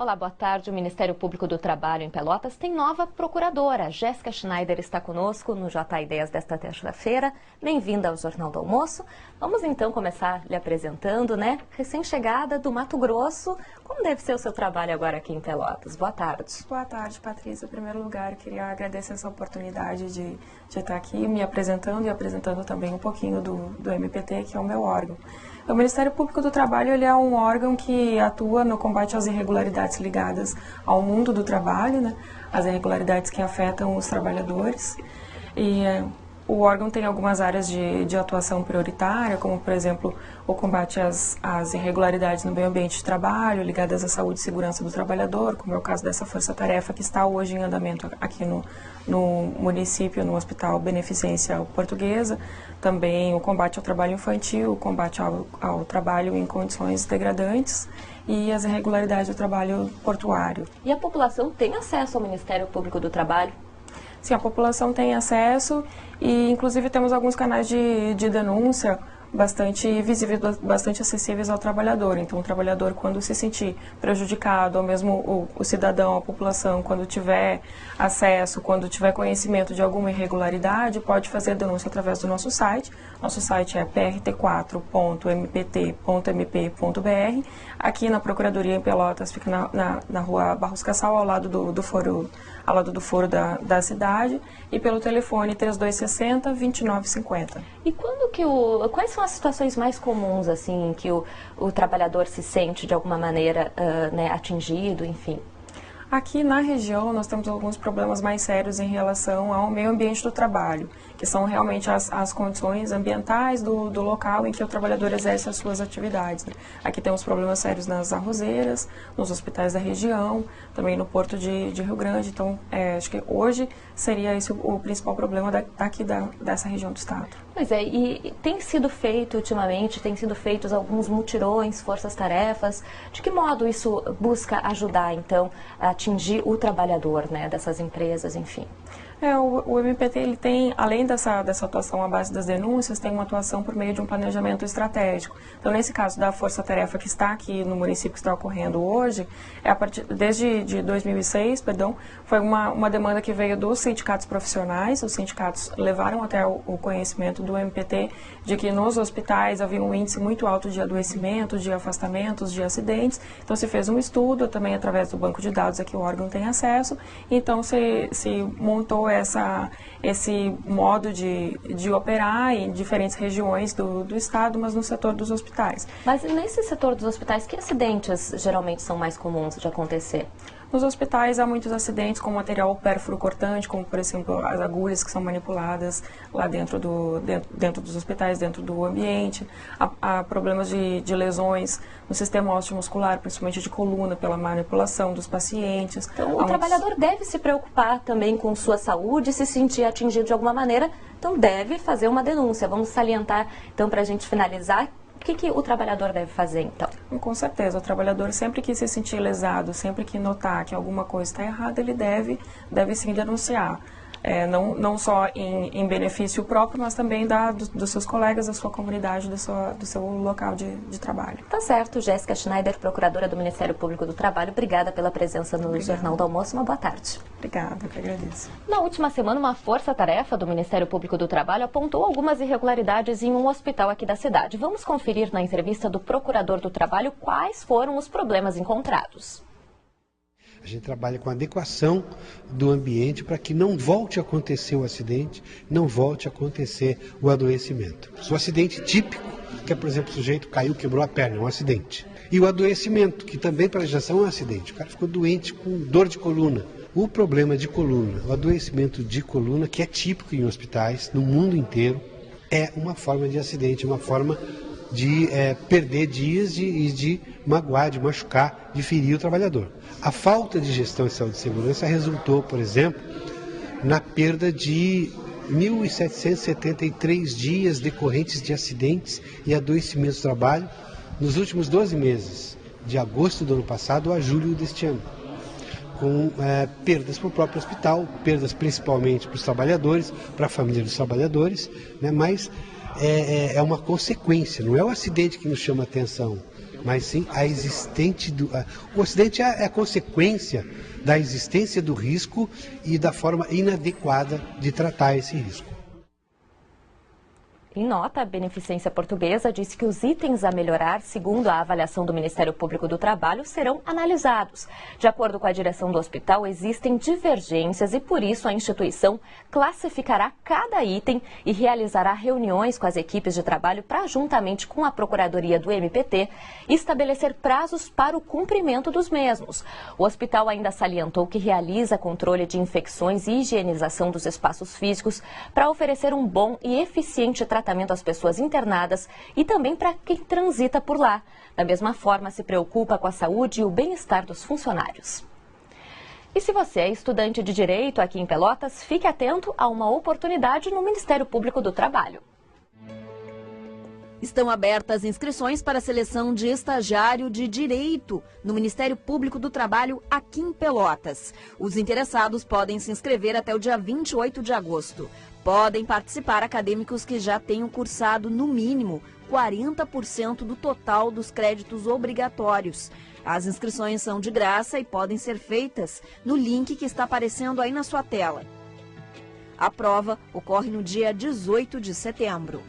Olá, boa tarde. O Ministério Público do Trabalho em Pelotas tem nova procuradora. Jéssica Schneider está conosco no JA Ideias desta terça-feira. Bem-vinda ao Jornal do Almoço. Vamos então começar lhe apresentando, né? Recém-chegada do Mato Grosso. Como deve ser o seu trabalho agora aqui em Pelotas? Boa tarde. Boa tarde, Patrícia. Em primeiro lugar, queria agradecer essa oportunidade de estar aqui me apresentando e apresentando também um pouquinho do MPT, que é o meu órgão. O Ministério Público do Trabalho ele é um órgão que atua no combate às irregularidades ligadas ao mundo do trabalho, né? As irregularidades que afetam os trabalhadores. E o órgão tem algumas áreas de atuação prioritária, como, por exemplo, o combate às irregularidades no meio ambiente de trabalho, ligadas à saúde e segurança do trabalhador, como é o caso dessa força-tarefa que está hoje em andamento aqui no município, no Hospital Beneficência Portuguesa. Também o combate ao trabalho infantil, o combate ao trabalho em condições degradantes e as irregularidades do trabalho portuário. E a população tem acesso ao Ministério Público do Trabalho? Sim, a população tem acesso e, inclusive, temos alguns canais de denúncia bastante visíveis, bastante acessíveis ao trabalhador. Então, o trabalhador, quando se sentir prejudicado, ou mesmo o cidadão, a população, quando tiver acesso, quando tiver conhecimento de alguma irregularidade, pode fazer a denúncia através do nosso site. Nosso site é prt4.mpt.mp.br. Aqui na Procuradoria em Pelotas, fica na rua Barros Cassal, ao lado do foro da cidade, e pelo telefone 3260-2950. E quais são as situações mais comuns, assim, que o trabalhador se sente de alguma maneira atingido, enfim? Aqui na região nós temos alguns problemas mais sérios em relação ao meio ambiente do trabalho, que são realmente as condições ambientais do local em que o trabalhador exerce as suas atividades, né? Aqui temos problemas sérios nas arrozeiras, nos hospitais da região, também no Porto de Rio Grande. Então, acho que hoje seria esse o principal problema dessa região do estado. Pois é, e tem sido feito ultimamente, tem sido feitos alguns mutirões, forças-tarefas. De que modo isso busca ajudar, então, a atingir o trabalhador, né, dessas empresas, enfim? O MPT, ele tem, além dessa atuação à base das denúncias, tem uma atuação por meio de um planejamento estratégico. Então, nesse caso da força-tarefa que está aqui no município, que está ocorrendo hoje, desde 2006, foi uma demanda que veio dos sindicatos profissionais. Os sindicatos levaram até o conhecimento do MPT de que nos hospitais havia um índice muito alto de adoecimento, de afastamentos, de acidentes. Então, se fez um estudo, também através do banco de dados a que o órgão tem acesso. Então, se montou esse modo de operar em diferentes regiões do estado, mas no setor dos hospitais. Mas nesse setor dos hospitais, que acidentes geralmente são mais comuns de acontecer? Nos hospitais há muitos acidentes com material pérfuro cortante, como, por exemplo, as agulhas que são manipuladas lá dentro dos hospitais, dentro do ambiente. Há problemas de lesões no sistema osteomuscular, principalmente de coluna, pela manipulação dos pacientes. Então, o trabalhador deve se preocupar também com sua saúde, se sentir atingido de alguma maneira, então deve fazer uma denúncia. Vamos salientar, então, para a gente finalizar, o que o trabalhador deve fazer, então? Com certeza, o trabalhador, sempre que se sentir lesado, sempre que notar que alguma coisa está errada, ele deve sim denunciar. Não só em benefício próprio, mas também dos seus colegas, da sua comunidade, do seu local de trabalho. Tá certo. Jéssica Schneider, procuradora do Ministério Público do Trabalho, obrigada pela presença no Jornal do Almoço. Uma boa tarde. Obrigada, eu que agradeço. Na última semana, uma força-tarefa do Ministério Público do Trabalho apontou algumas irregularidades em um hospital aqui da cidade. Vamos conferir na entrevista do procurador do Trabalho quais foram os problemas encontrados. A gente trabalha com a adequação do ambiente para que não volte a acontecer o acidente, não volte a acontecer o adoecimento. O acidente típico, que é, por exemplo, o sujeito caiu, quebrou a perna, é um acidente. E o adoecimento, que também para a legislação é um acidente. O cara ficou doente com dor de coluna. O problema de coluna, o adoecimento de coluna, que é típico em hospitais no mundo inteiro, é uma forma de acidente, uma forma de perder dias e de magoar, de machucar, de ferir o trabalhador. A falta de gestão de saúde e segurança resultou, por exemplo, na perda de 1.773 dias decorrentes de acidentes e adoecimentos do trabalho nos últimos 12 meses, de agosto do ano passado a julho deste ano, com perdas para o próprio hospital, perdas principalmente para os trabalhadores, para a família dos trabalhadores, né, mas é uma consequência, não é o acidente que nos chama a atenção. mas sim a existente o acidente é a consequência da existência do risco e da forma inadequada de tratar esse risco. Em nota, a Beneficência Portuguesa disse que os itens a melhorar, segundo a avaliação do Ministério Público do Trabalho, serão analisados. De acordo com a direção do hospital, existem divergências e, por isso, a instituição classificará cada item e realizará reuniões com as equipes de trabalho para, juntamente com a Procuradoria do MPT, estabelecer prazos para o cumprimento dos mesmos. O hospital ainda salientou que realiza controle de infecções e higienização dos espaços físicos para oferecer um bom e eficiente tratamento às pessoas internadas e também para quem transita por lá. Da mesma forma, se preocupa com a saúde e o bem-estar dos funcionários. E se você é estudante de Direito aqui em Pelotas, fique atento a uma oportunidade no Ministério Público do Trabalho. Estão abertas inscrições para a seleção de estagiário de Direito no Ministério Público do Trabalho aqui em Pelotas. Os interessados podem se inscrever até o dia 28 de agosto. Podem participar acadêmicos que já tenham cursado, no mínimo, 40% do total dos créditos obrigatórios. As inscrições são de graça e podem ser feitas no link que está aparecendo aí na sua tela. A prova ocorre no dia 18 de setembro.